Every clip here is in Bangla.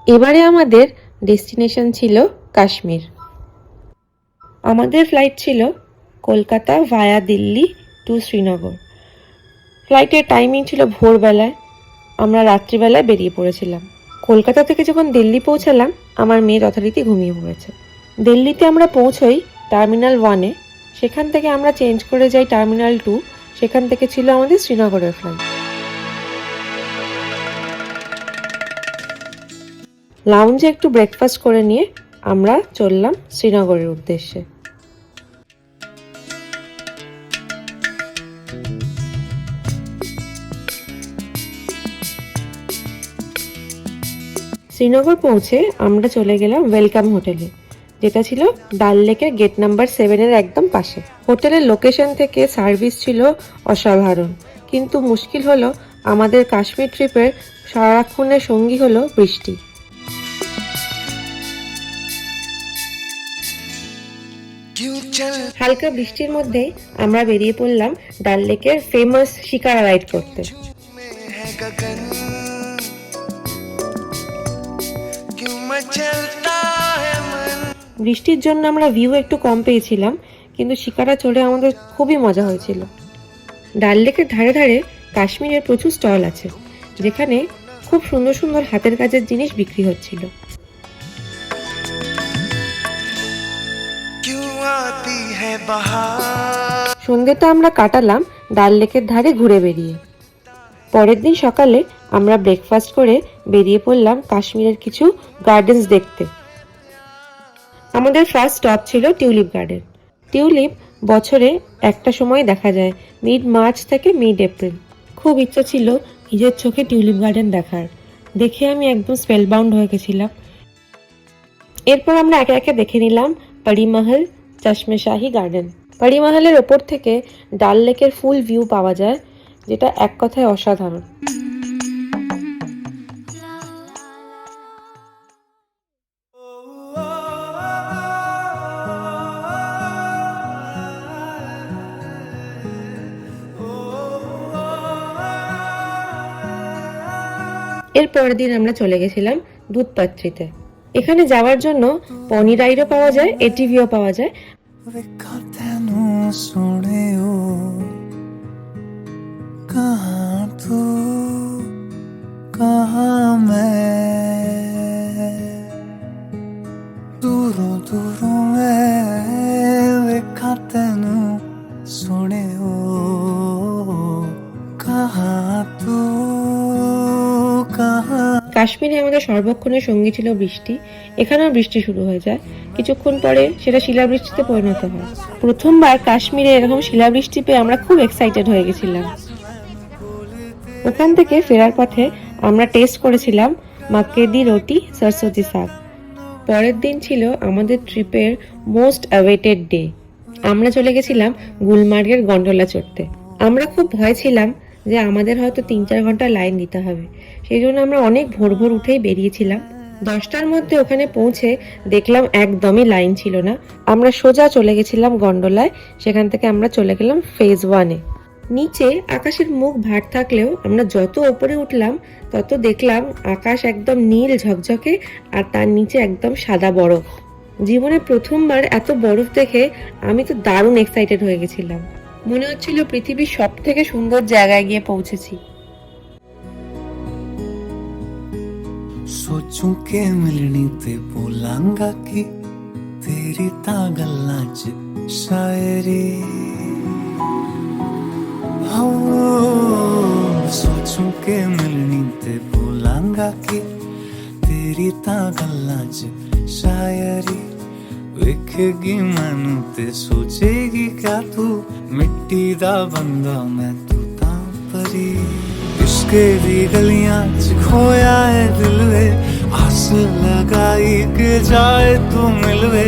এবারে আমাদের ডেস্টিনেশন ছিল কাশ্মীর। আমাদের ফ্লাইট ছিল কলকাতা ভায়া দিল্লি টু শ্রীনগর। ফ্লাইটের টাইমিং ছিল ভোরবেলায়, আমরা রাত্রিবেলায় বেরিয়ে পড়েছিলাম। কলকাতা থেকে যখন দিল্লি পৌঁছালাম আমার মেয়ে যথারীতি ঘুমিয়ে পড়েছে। দিল্লিতে আমরা পৌঁছই টার্মিনাল 1-এ, সেখান থেকে আমরা চেঞ্জ করে যাই টার্মিনাল 2, সেখান থেকে ছিল আমাদের শ্রীনগরের ফ্লাইট। লাউঞ্জে একটু ব্রেকফাস্ট করে নিয়ে আমরা চললাম শ্রীনগরের উদ্দেশ্যে। শ্রীনগর পৌঁছে আমরা চলে গেলাম ওয়েলকাম হোটেলে, যেটা ছিল ডাল লেকের গেট নাম্বার 7-এর একদম পাশে। হোটেলের লোকেশন থেকে সার্ভিস ছিল অসাধারণ, কিন্তু মুশকিল হলো আমাদের কাশ্মীর ট্রিপের সারাক্ষণের সঙ্গী হলো বৃষ্টি। হালকা বৃষ্টির মধ্যে আমরা বেরিয়ে পড়লাম ডাল লেকের ফেমাস শিকারা রাইড করতে। বৃষ্টির জন্য আমরা ভিউ একটু কম পেয়েছিলাম, কিন্তু শিকারা চড়ে আমাদের খুবই মজা হয়েছিল। ডাল লেকের ধারে ধারে কাশ্মীরের প্রচুর স্টল আছে, যেখানে খুব সুন্দর সুন্দর হাতের কাজের জিনিস বিক্রি হচ্ছিল। সন্ধ্যেটা আমরা কাটালাম ডাল লেকের ধারে ঘুরে বেরিয়ে। পরের দিন সকালে আমরা ব্রেকফাস্ট করে বেরিয়ে পড়লাম কাশ্মীরের কিছু গার্ডেন্স দেখতে। আমাদের ফার্স্ট স্টপ ছিল টিউলিপ গার্ডেন। টিউলিপ বছরে একটা সময় দেখা যায়, মিড মার্চ থেকে মিড এপ্রিল। খুব ইচ্ছা ছিল নিজের চোখে টিউলিপ গার্ডেন দেখার, দেখে আমি একদম স্পেলবাউন্ড হয়ে গেছিলাম। এরপর আমরা একে একে দেখে নিলাম পরিমহল, চশমে শাহী গার্ডেন। পরিমহলের ওপর থেকে ডাল লেকের ফুল ভিউ পাওয়া যায়, যেটা এক কথায় অসাধারণ। এর পরের দিন আমরা চলে গেছিলাম দুধপাত্রিতে। এখানে যাওয়ার জন্য পনি রাইডও পাওয়া যায়, এটিভিও পাওয়া যায়। কাশ্মীরে আমাদের সর্বক্ষণের সঙ্গী ছিল বৃষ্টি। এখানেও বৃষ্টি শুরু হয়ে যায়, কিছুক্ষণ পরে সেটা শিলাবৃষ্টিতে পরিণত হয়। প্রথমবার কাশ্মীরে এরকম শিলাবৃষ্টি পেয়ে আমরা খুব এক্সাইটেড হয়ে গেছিলাম। ওখান থেকে ফেরার পথে আমরা টেস্ট করেছিলাম মাক্কে দি রুটি সরসোঁ দি শাক। পরের দিন ছিল আমাদের ট্রিপের মোস্ট অ্যাওয়েটেড ডে। আমরা চলে গেছিলাম গুলমার্গের গন্ডোলা চড়তে। আমরা খুব ভয় ছিলাম যে আমাদের হয়তো 3-4 ঘন্টা লাইন দিতে হবে, সেই জন্য আমরা অনেক ভোর ভোর উঠেই বেরিয়েছিলাম। 10টার মধ্যে ওখানে পৌঁছে দেখলাম একদমই লাইন ছিল না। আমরা সোজা চলে গেছিলাম গন্ডোলায়, সেখান থেকে আমরা চলে গেলাম ফেজ 1-এ। নিচে আকাশের মুখ ভার থাকলেও আমরা যত ওপরে উঠলাম তত দেখলাম আকাশ একদম নীল ঝকঝকে, আর তার নিচে একদম সাদা বরফ। জীবনে প্রথমবার এত বরফ দেখে আমি তো দারুণ এক্সাইটেড হয়ে গেছিলাম। মনে হচ্ছিল পৃথিবীর সব থেকে সুন্দর জায়গায় গিয়ে পৌঁছেছি। सोचूं के मिलनी ते बोलांगा कि तेरी तां गल्लां च शायरी। सोचूं के मिलनी ते बोलांगा कि तेरी तां गल्लां च शायरी। वेखेगी मैनू ते सोचेगी क्या तू मिट्टी दा बंदा मैं तू तां परी। इश्के दी गलियां च खोया है दिल वे, आस लगाई के जाए तू मिलवे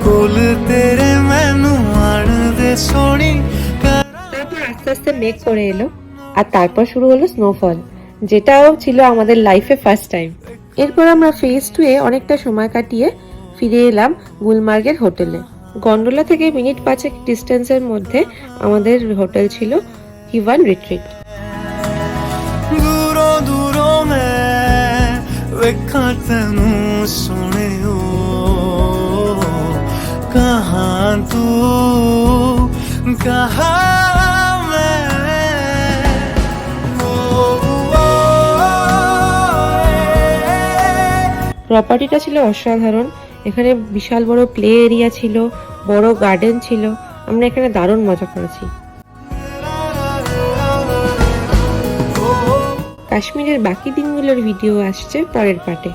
कोल तेरे मैनू आन दे सोनी। তারপর আস্তে আস্তে মেঘ করে এলো, আর তারপর শুরু হলো স্নোফল, যেটাও ছিল আমাদের লাইফে ফার্স্ট টাইম। এরপর আমরা ফেজ 2-এ অনেকটা সময় কাটিয়ে ফিরে এলাম গুলমার্গের হোটেলে। গন্ডোলা থেকে মিনিট 5 ডিস্টেন্সের মধ্যে আমাদের হোটেল ছিল হিভান রিট্রিট। ਵੇਖਾਂ ਤੈਨੂੰ ਸੋਹਣਿਓ ਕਹਾਂ ਤੂੰ ਕਹਾਂ ਮੈਂ প্রপার্টিটা ছিল অসাধারণ। এখানে বিশাল বড় প্লে এরিয়া ছিল, বড় গার্ডেন ছিল। আমরা এখানে দারুণ মজা করেছি। কাশ্মীরের বাকি দিনগুলোর ভিডিও আসছে পরের পার্টে।